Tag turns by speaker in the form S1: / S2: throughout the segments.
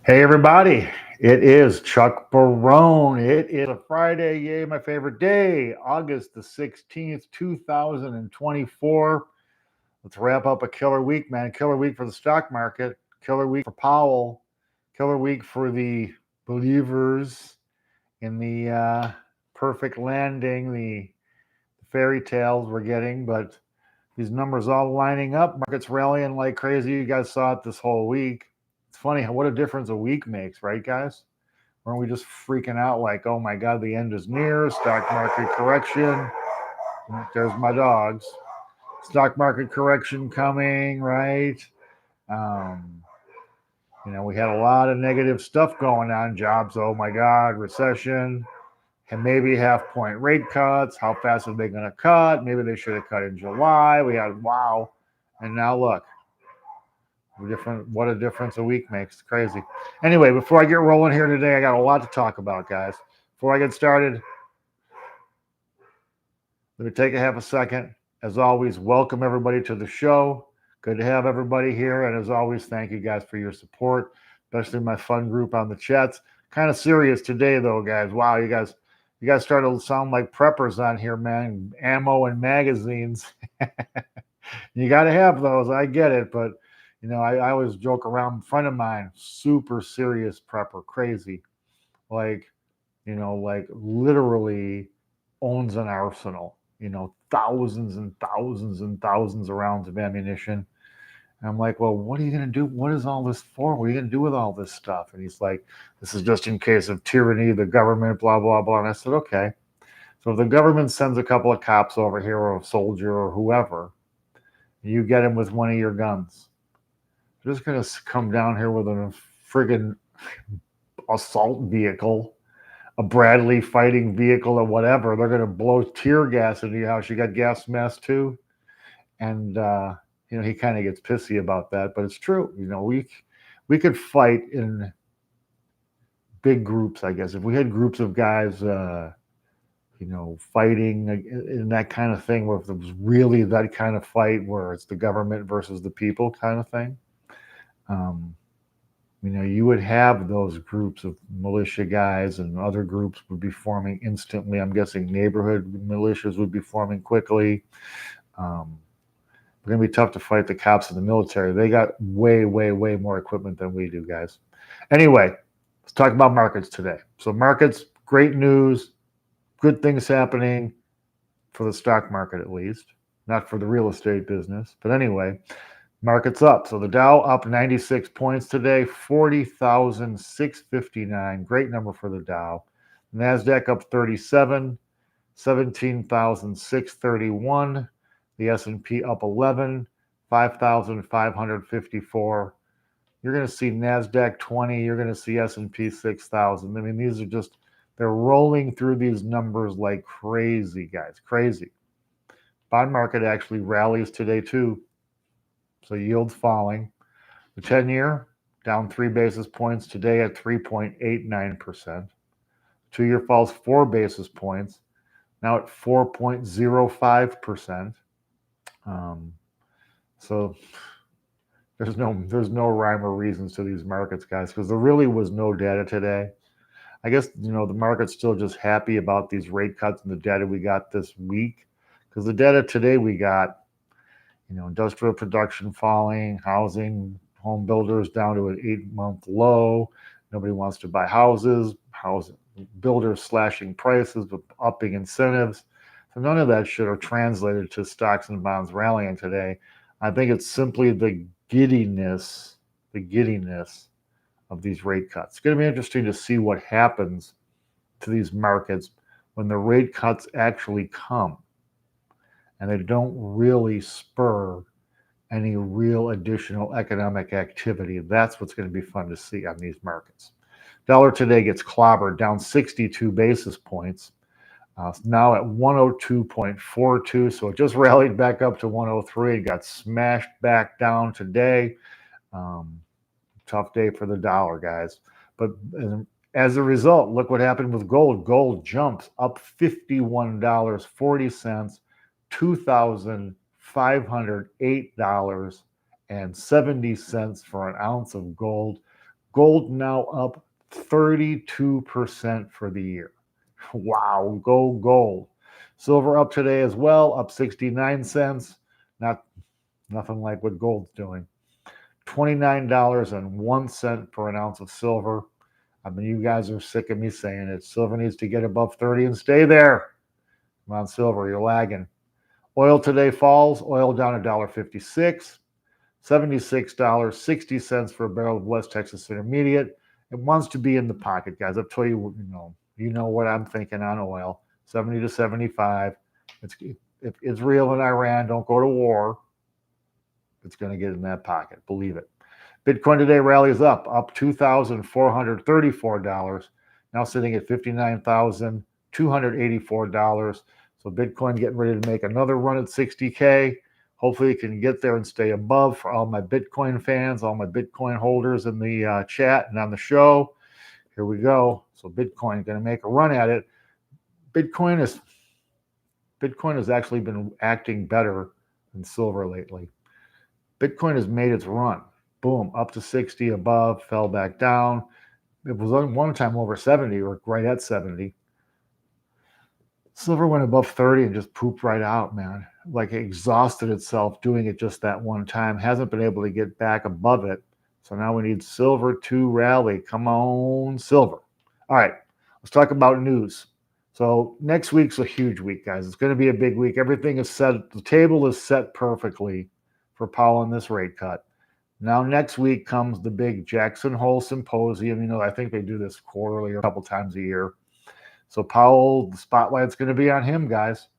S1: Hey everybody, it is Chuck Barone. It is a Friday, yay, my favorite day, August the 16th, 2024. Let's wrap up a killer week, man. Killer week for the stock market, killer week for Powell, killer week for the believers in the perfect landing, the fairy tales we're getting, but these numbers all lining up, markets rallying like crazy. You guys saw it this whole week. It's funny what a difference a week makes, right, guys? Weren't we just freaking out like, oh my God, the end is near, stock market correction? There's my dogs. Stock market correction coming, right? Um, we had a lot of negative stuff going on. Jobs, oh my God, recession, and maybe half point rate cuts. How fast are they going to cut? Maybe they should have cut in July. We had, wow. And now look, what a difference a week makes. It's crazy. Anyway, before I get rolling here today, I got a lot to talk about, guys. Before I get started, let me take a half a second. As always, welcome everybody to the show. Good to have everybody here. And as always, thank you guys for your support, especially my fun group on the chats. Kind of serious today, though, guys. Wow, you guys started to sound like preppers on here, man. Ammo and magazines. You got to have those. I get it. But, I always joke around. A friend of mine, super serious prepper, crazy. Like, like literally owns an arsenal, thousands and thousands and thousands of rounds of ammunition. And I'm like, well, what are you going to do? What is all this for? What are you going to do with all this stuff? And he's like, this is just in case of tyranny, the government, blah, blah, blah. And I said, okay. So if the government sends a couple of cops over here or a soldier or whoever, you get him with one of your guns. They're just going to come down here with a friggin' assault vehicle, a Bradley fighting vehicle or whatever. They're going to blow tear gas into your house. You got gas masks too. And, he kind of gets pissy about that, but it's true. We could fight in big groups, I guess. If we had groups of guys, fighting in that kind of thing, where if there was really that kind of fight where it's the government versus the people kind of thing, you would have those groups of militia guys and other groups would be forming instantly. I'm guessing neighborhood militias would be forming quickly. It's going to be tough to fight the cops in the military. They got way, way, way more equipment than we do, guys. Anyway, let's talk about markets today. So markets, great news, good things happening for the stock market at least, not for the real estate business. But anyway, market's up. So the Dow up 96 points today, 40,659. Great number for the Dow. NASDAQ up 37, 17,631. The S&P up 11, 5,554. You're going to see NASDAQ 20. You're going to see S&P 6,000. I mean, these are just, they're rolling through these numbers like crazy, guys. Crazy. Bond market actually rallies today too. So yields falling. The 10-year down 3 basis points today at 3.89%. 2-year falls 4 basis points, now at 4.05%. So there's no rhyme or reasons to these markets, guys, because there really was no data today. I guess the market's still just happy about these rate cuts and the data we got this week, because the data today we got, industrial production falling, housing, home builders down to an 8-month low. Nobody wants to buy houses. Builders slashing prices but upping incentives. So none of that should have translated to stocks and bonds rallying today. I think it's simply the giddiness of these rate cuts. It's going to be interesting to see what happens to these markets when the rate cuts actually come and they don't really spur any real additional economic activity. That's what's going to be fun to see on these markets. Dollar today gets clobbered, down 62 basis points. Now at 102.42, so it just rallied back up to 103. It got smashed back down today. Tough day for the dollar, guys. But as a result, look what happened with gold. Gold jumps up $51.40, $2,508.70 for an ounce of gold. Gold now up 32% for the year. Wow, go gold. Silver up today as well, up 69 cents. Not nothing like what gold's doing. $29.01 for an ounce of silver. I mean, you guys are sick of me saying it. Silver needs to get above 30 and stay there. Come on, silver, you're lagging. Oil today falls. Oil down $1.56. $76.60 for a barrel of West Texas Intermediate. It wants to be in the pocket, guys. I'll tell you, you know what I'm thinking on oil. 70 to 75. If Israel and Iran don't go to war, it's going to get in that pocket. Believe it. Bitcoin today rallies up $2,434. Now sitting at $59,284. So Bitcoin getting ready to make another run at 60K. Hopefully it can get there and stay above for all my Bitcoin fans, all my Bitcoin holders in the chat and on the show. Here we go. So Bitcoin going to make a run at it. Bitcoin has actually been acting better than silver lately. Bitcoin has made its run. Boom, up to 60 above, fell back down. It was one time over 70 or right at 70. Silver went above 30 and just pooped right out, man. Like it exhausted itself doing it just that one time. Hasn't been able to get back above it. So now we need silver to rally. Come on, silver. All right, let's talk about news. So next week's a huge week, guys. It's going to be a big week. Everything is set. The table is set perfectly for Powell in this rate cut. Now next week comes the big Jackson Hole Symposium. I think they do this quarterly or a couple times a year. So Powell, the spotlight's going to be on him, guys.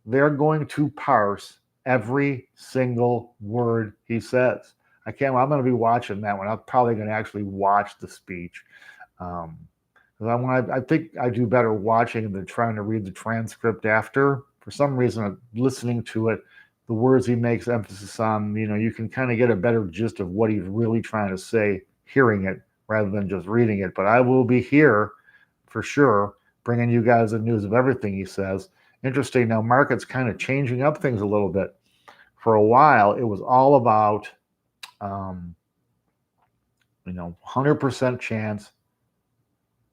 S1: They're going to parse every single word he says. I'm going to be watching that one. I'm probably going to actually watch the speech. I think I do better watching than trying to read the transcript after. For some reason, I'm listening to it, the words he makes emphasis on, you can kind of get a better gist of what he's really trying to say, hearing it rather than just reading it. But I will be here for sure, bringing you guys the news of everything he says. Interesting. Now, market's kind of changing up things a little bit. For a while, it was all about, 100% chance,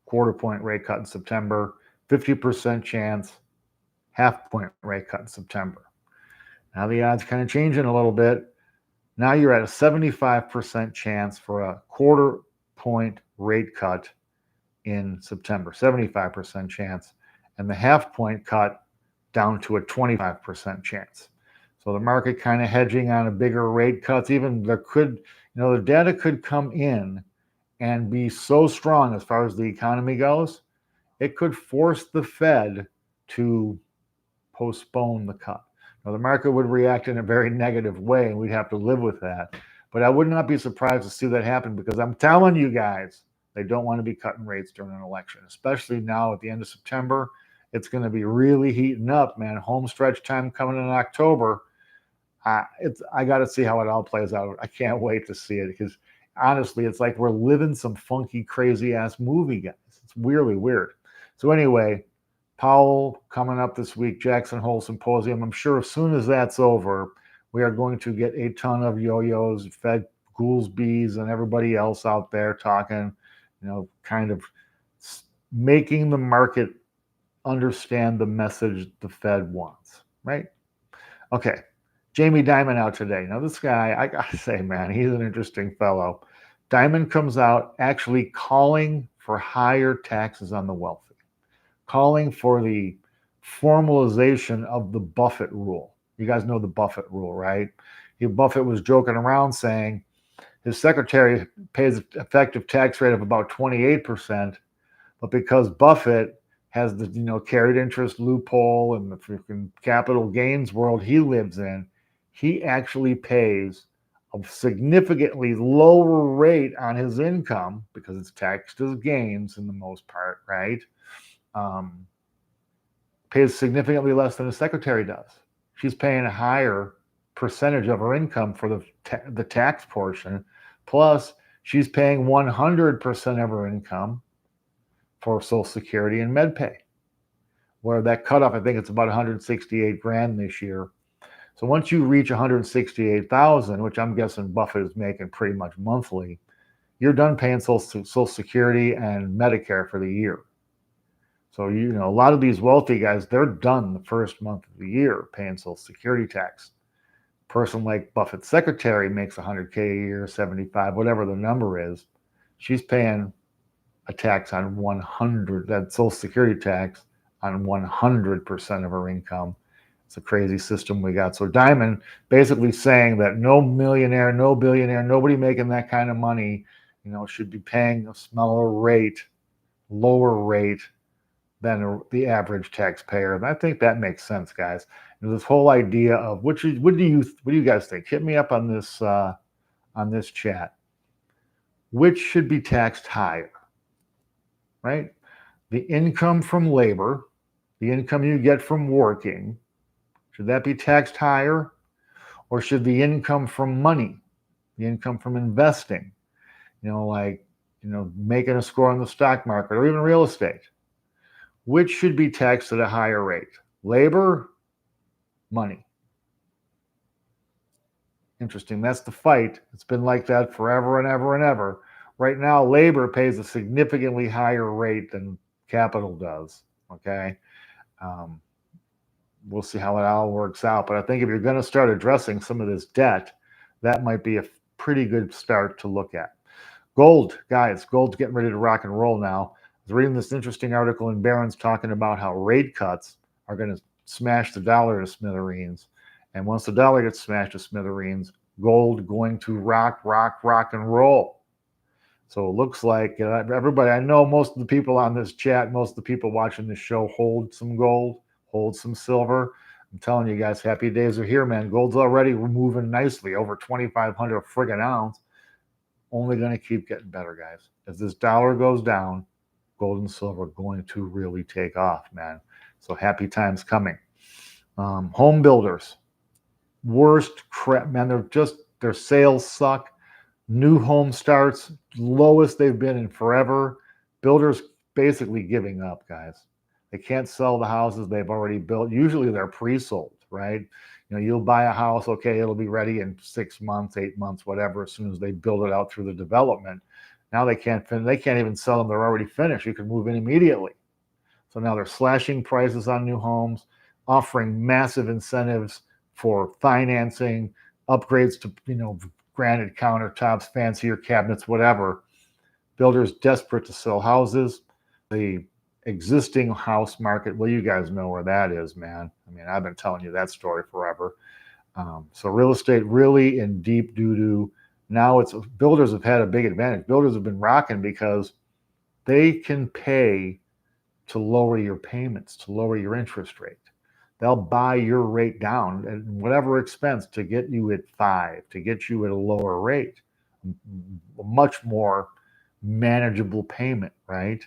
S1: quarter point rate cut in September, 50% chance, half point rate cut in September. Now the odds kind of changing a little bit. Now you're at a 75% chance for a quarter point rate cut in September, 75% chance, and the half point cut down to a 25% chance. So the market kind of hedging on a bigger rate cuts. Even there could, the data could come in and be so strong as far as the economy goes, it could force the Fed to postpone the cut. Now, the market would react in a very negative way, and we'd have to live with that. But I would not be surprised to see that happen because I'm telling you guys, they don't want to be cutting rates during an election, especially now at the end of September. It's going to be really heating up, man. Home stretch time coming in October. I got to see how it all plays out. I can't wait to see it because honestly, it's like we're living some funky, crazy ass movie, guys. It's really weird. So anyway, Powell coming up this week, Jackson Hole Symposium. I'm sure as soon as that's over, we are going to get a ton of yo-yos, Fed Goolsbys, and everybody else out there talking, kind of making the market understand the message the Fed wants, right? Okay. Jamie Dimon out today. Now, this guy, I got to say, man, he's an interesting fellow. Dimon comes out actually calling for higher taxes on the wealthy, calling for the formalization of the Buffett rule. You guys know the Buffett rule, right? Buffett was joking around saying his secretary pays an effective tax rate of about 28%, but because Buffett has the carried interest loophole and the freaking capital gains world he lives in, he actually pays a significantly lower rate on his income because it's taxed as gains in the most part, right? Pays significantly less than his secretary does. She's paying a higher percentage of her income for the tax portion. Plus, she's paying 100% of her income for Social Security and MedPay, where that cutoff, I think it's about 168 grand this year. So once you reach 168,000, which I'm guessing Buffett is making pretty much monthly, you're done paying Social Security and Medicare for the year. So, a lot of these wealthy guys, they're done the first month of the year paying Social Security tax. Person like Buffett's secretary makes 100K a year, 75, whatever the number is. She's paying a tax on 100, that Social Security tax on 100% of her income. It's a crazy system we got. So Dimon basically saying that no millionaire, no billionaire, nobody making that kind of money, should be paying a smaller rate, lower rate than the average taxpayer. And I think that makes sense, guys. This whole idea of what do you guys think? Hit me up on this chat. Which should be taxed higher, right? The income from labor, the income you get from working, should that be taxed higher? Or should the income from money, the income from investing, making a score on the stock market or even real estate, which should be taxed at a higher rate? Labor, money. Interesting. That's the fight. It's been like that forever and ever and ever. Right now, labor pays a significantly higher rate than capital does. Okay. We'll see how it all works out. But I think if you're going to start addressing some of this debt, that might be a pretty good start to look at. Gold, guys, gold's getting ready to rock and roll now. I was reading this interesting article in Barone's talking about how rate cuts are going to smash the dollar to smithereens. And once the dollar gets smashed to smithereens, gold going to rock and roll. So it looks like everybody, I know most of the people on this chat, most of the people watching this show hold some gold, hold some silver. I'm telling you guys, happy days are here, man. Gold's already moving nicely, over 2,500 friggin' ounce. Only going to keep getting better, guys. As this dollar goes down, gold and silver are going to really take off, man. So happy times coming. Home builders, worst crap, man. Their sales suck. New home starts, lowest they've been in forever. Builders basically giving up, guys. They can't sell the houses they've already built. Usually they're pre-sold, right? You'll buy a house, okay, it'll be ready in 6 months, 8 months, whatever, as soon as they build it out through the development. Now they can't even sell them. They're already finished. You can move in immediately. So now they're slashing prices on new homes, offering massive incentives for financing, upgrades to, granite countertops, fancier cabinets, whatever. Builders desperate to sell houses. The existing house market, well, you guys know where that is, man. I mean, I've been telling you that story forever. So real estate really in deep doo-doo. Now builders have had a big advantage. Builders have been rocking because they can pay to lower your payments, to lower your interest rate. They'll buy your rate down at whatever expense to get you at 5, to get you at a lower rate, a much more manageable payment, right?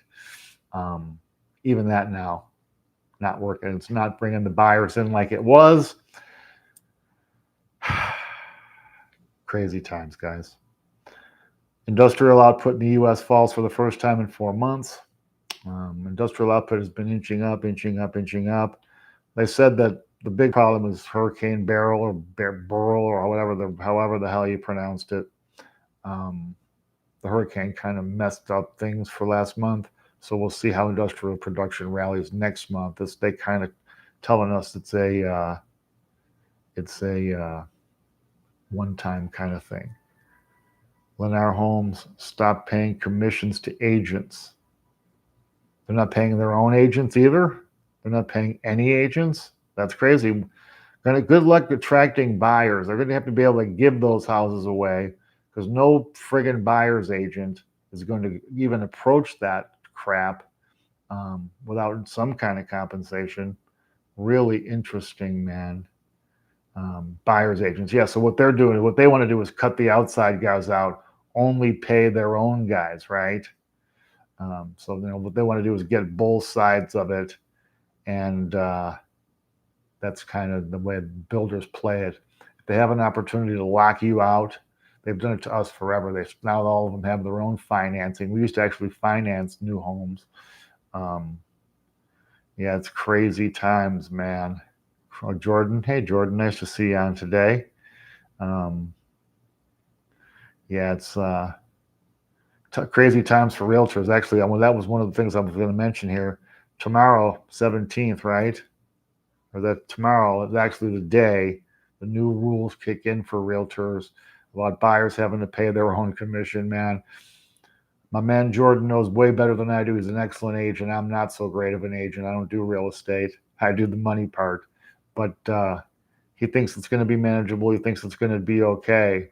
S1: Even that now, not working. It's not bringing the buyers in like it was. Crazy times, guys. Industrial output in the U.S. falls for the first time in 4 months. Industrial output has been inching up. They said that the big problem is Hurricane Beryl or Burl or however the hell you pronounced it. The hurricane kind of messed up things for last month. So we'll see how industrial production rallies next month. They kind of telling us it's a one-time kind of thing. Lennar Homes stopped paying commissions to agents. They're not paying their own agents either. They're not paying any agents. That's crazy. Good luck attracting buyers. They're going to have to be able to give those houses away because no friggin' buyer's agent is going to even approach that crap without some kind of compensation. Really interesting, man. Buyer's agents. Yeah, so what they want to do is cut the outside guys out, only pay their own guys, right? So what they want to do is get both sides of it, and that's kind of the way builders play it. If they have an opportunity to lock you out, they've done it to us forever. Now all of them have their own financing. We used to actually finance new homes. Yeah, it's crazy times, man. Oh, Jordan. Hey, Jordan. Nice to see you on today. Yeah, crazy times for realtors. Actually, that was one of the things I was going to mention here. Tomorrow, 17th, right? Or that tomorrow is actually the day the new rules kick in for realtors about buyers having to pay their own commission, man. My man Jordan knows way better than I do. He's an excellent agent. I'm not so great of an agent. I don't do real estate. I do the money part. But he thinks it's going to be manageable. He thinks it's going to be okay.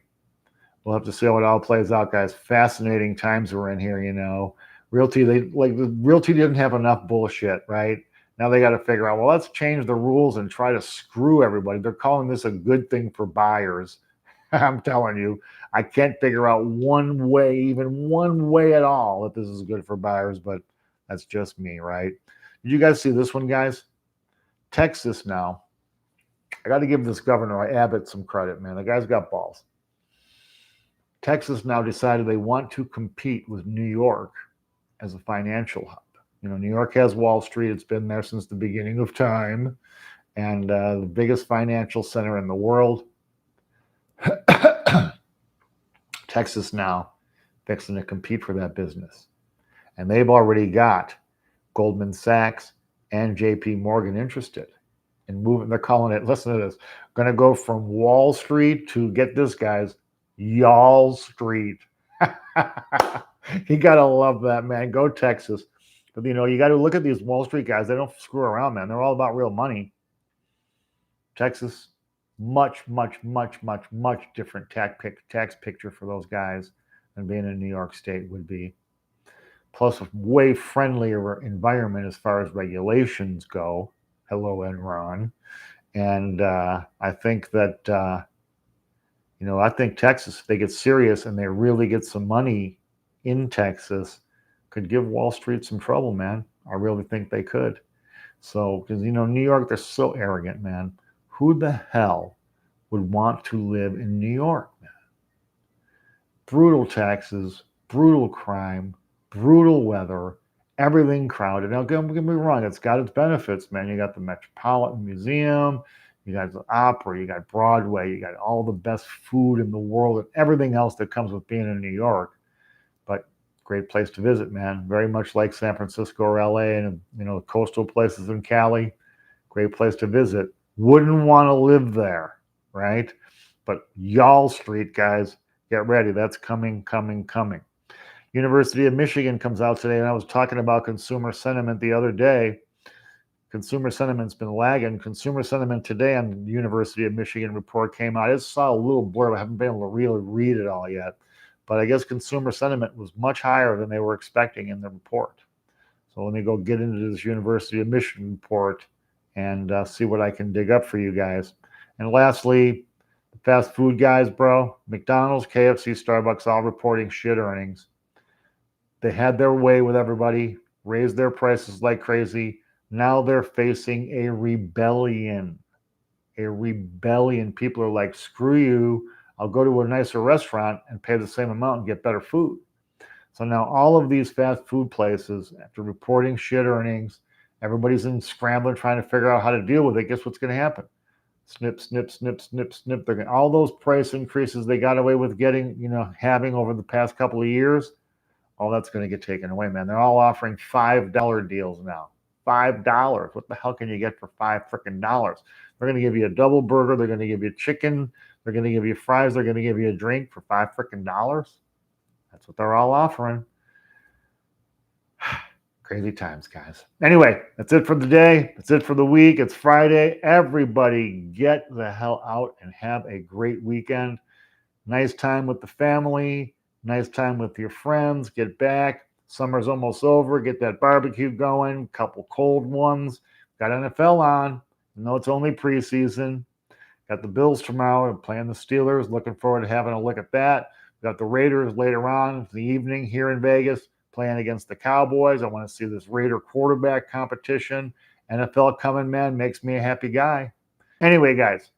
S1: We'll have to see how it all plays out, guys. Fascinating times we're in here, you know. Realty didn't have enough bullshit, right? Now they got to figure out, well, let's change the rules and try to screw everybody. They're calling this a good thing for buyers. I'm telling you, I can't figure out one way, even one way at all, that this is good for buyers, but that's just me, right? Did you guys see this one, guys? Texas now. I got to give this governor, Abbott, some credit, man. The guy's got balls. Texas now decided they want to compete with New York as a financial hub. You know, New York has Wall Street. It's been there since the beginning of time, and the biggest financial center in the world. Texas now fixing to compete for that business. And they've already got Goldman Sachs and JP Morgan interested in moving. They're calling it, listen to this, going to go from Wall Street to, get this, guys, Y'all Street. You got to love that, man. Go Texas. But, you know, you got to look at these Wall Street guys. They don't screw around, man. They're all about real money. Texas, much different tax picture for those guys than being in New York State would be. Plus, a way friendlier environment as far as regulations go. Hello, Enron. And I think that, I think Texas, if they get serious and they really get some money in Texas, could give Wall Street some trouble, man. I really think they could. So, because, New York, they're so arrogant, man. Who the hell would want to live in New York, man? Brutal taxes, brutal crime, brutal weather, everything crowded. Now, don't get me wrong, it's got its benefits, man. You got the Metropolitan Museum, you got the opera, you got Broadway, you got all the best food in the world and everything else that comes with being in New York. But great place to visit, man. Very much like San Francisco or LA and, coastal places in Cali. Great place to visit. Wouldn't want to live there, right? But Y'all Street, guys, get ready. That's coming. University of Michigan comes out today, and I was talking about consumer sentiment the other day. Consumer sentiment's been lagging. Consumer sentiment today on the University of Michigan report came out. I just saw a little blurb. I haven't been able to really read it all yet. But I guess consumer sentiment was much higher than they were expecting in the report. So let me go get into this University of Michigan report and see what I can dig up for you guys. And lastly, the fast food guys, bro. McDonald's, KFC, Starbucks, all reporting shit earnings. They had their way with everybody, raised their prices like crazy. Now they're facing a rebellion. People are like, screw you. I'll go to a nicer restaurant and pay the same amount and get better food. So now all of these fast food places, after reporting shit earnings, everybody's in scrambling trying to figure out how to deal with it. Guess what's going to happen? Snip. They're all those price increases they got away with having over the past couple of years, all that's going to get taken away, man. They're all offering $5 deals now. $5. What the hell can you get for $5 freaking dollars? They're going to give you a double burger. They're going to give you chicken. They're going to give you fries. They're going to give you a drink for $5 freaking dollars. That's what they're all offering. Crazy times, guys. Anyway, that's it for the day. That's it for the week. It's Friday. Everybody get the hell out and have a great weekend. Nice time with the family. Nice time with your friends. Get back. Summer's almost over. Get that barbecue going. Couple cold ones. Got NFL on. It's only preseason. Got the Bills tomorrow. I'm playing the Steelers. Looking forward to having a look at that. Got the Raiders later on in the evening here in Vegas, playing against the Cowboys. I want to see this Raider quarterback competition. NFL coming, man, makes me a happy guy. Anyway, guys,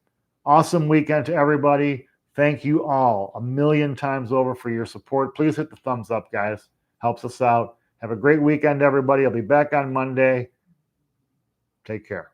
S1: awesome weekend to everybody. Thank you all a million times over for your support. Please hit the thumbs up, guys. Helps us out. Have a great weekend, everybody. I'll be back on Monday. Take care.